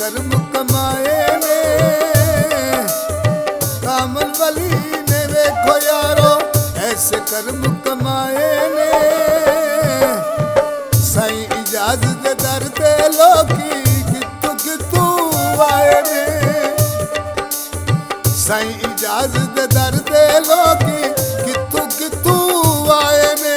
कर्म कमाए ने। कामल वली ने वेखो यारो ऐसे कर्म कमाए ने। साईं इजाजत दे दर ते लोकी कितू कितू आए ने। साईं इजाजत दे दर ते लोकी कितू कितू आए ने।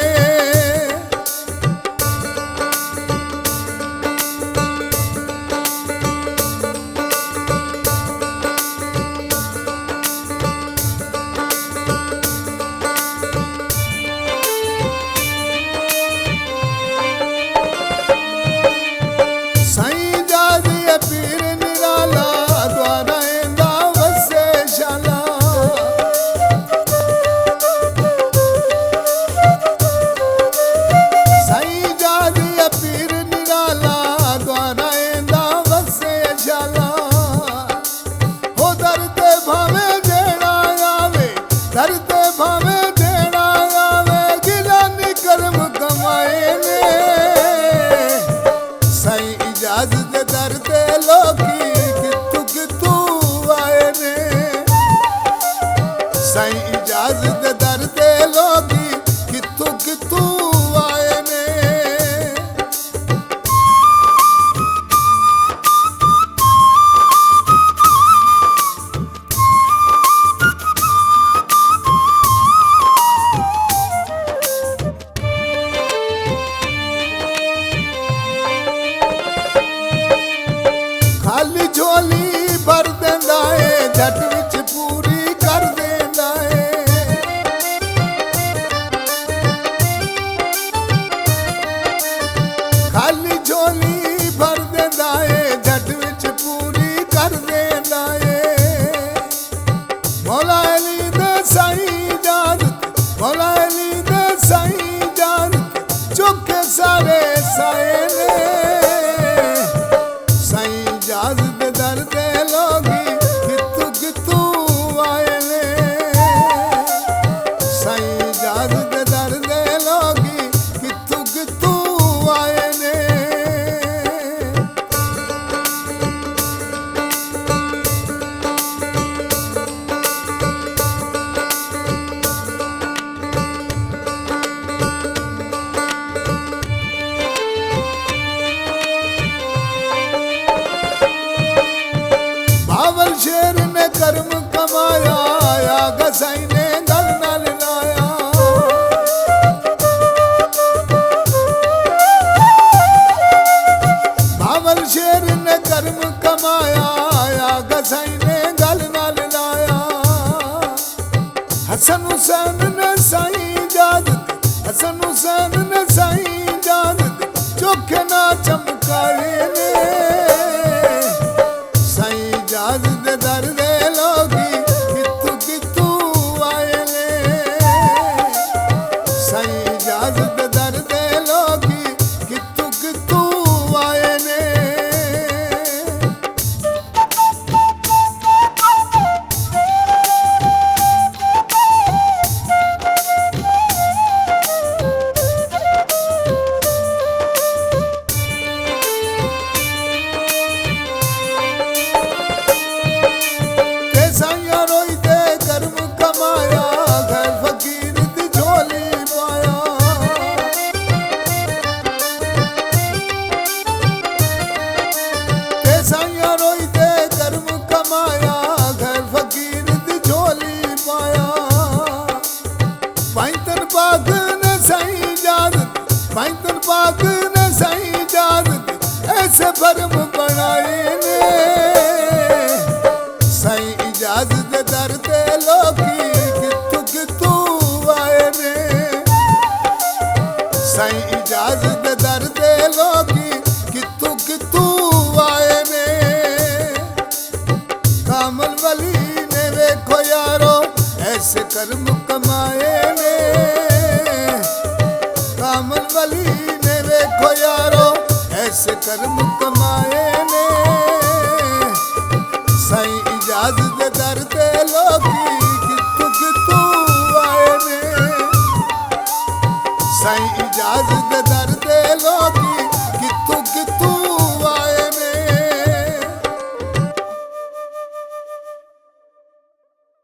इजाजत दे दर ते लोकी कितू कितू आए ने। साईं इजाजत दे दर ते लोकी कितू कितू आए ने। खाली झोली भर देंदा है झट विच पूरी कर देंदा है। खाली झोली भर देंदा है झट विच पूरी कर देंदा है। मौला अली दे साईं इजाजत, मौला अली दे साईं इजाजत चुके सारे साए ने। इजाजत दे दर ते लोगी कितू कितू आए ने। साईं इजाजत दे दर ते लोगी कितू कितू आए ने। बाबर शेर ने कर्म कमाया आगा साईं ने गल नाल लाया। बाबर शेर ने कर्म कमाया आगा साईं ने गल नाल लाया। हसन हुसैन ने साईं इजाजत, हसन हुसैन ने साईं इजाजत चोखे ना चमकाए ने। इजाजत दे दर दे लोगी कितू कितू आए ने। साईं इजाजत दे दर दे लोगी कितू कितू आए ने। साईं रोई ते कर्म कमाया घर फकीर दी झोली पाया। साईं रोई ते कर्म कमाया घर फकीर दी झोली पाया। पैंतन पाक ने साईं इजाजत, पैंतन पाक ने साईं इजाजत ऐसे भरम बनाए ने। साईं इजाजत दे दर ते लोकी कितू कितू आए ने। साईं इजाजत दे दर ते लोकी कितू कितू आए ने। कामल वली ने वेखो यारो ऐसे कर्म कमाए ने। कामल वली ने वेखो यारो ऐसे कर्म कमाए।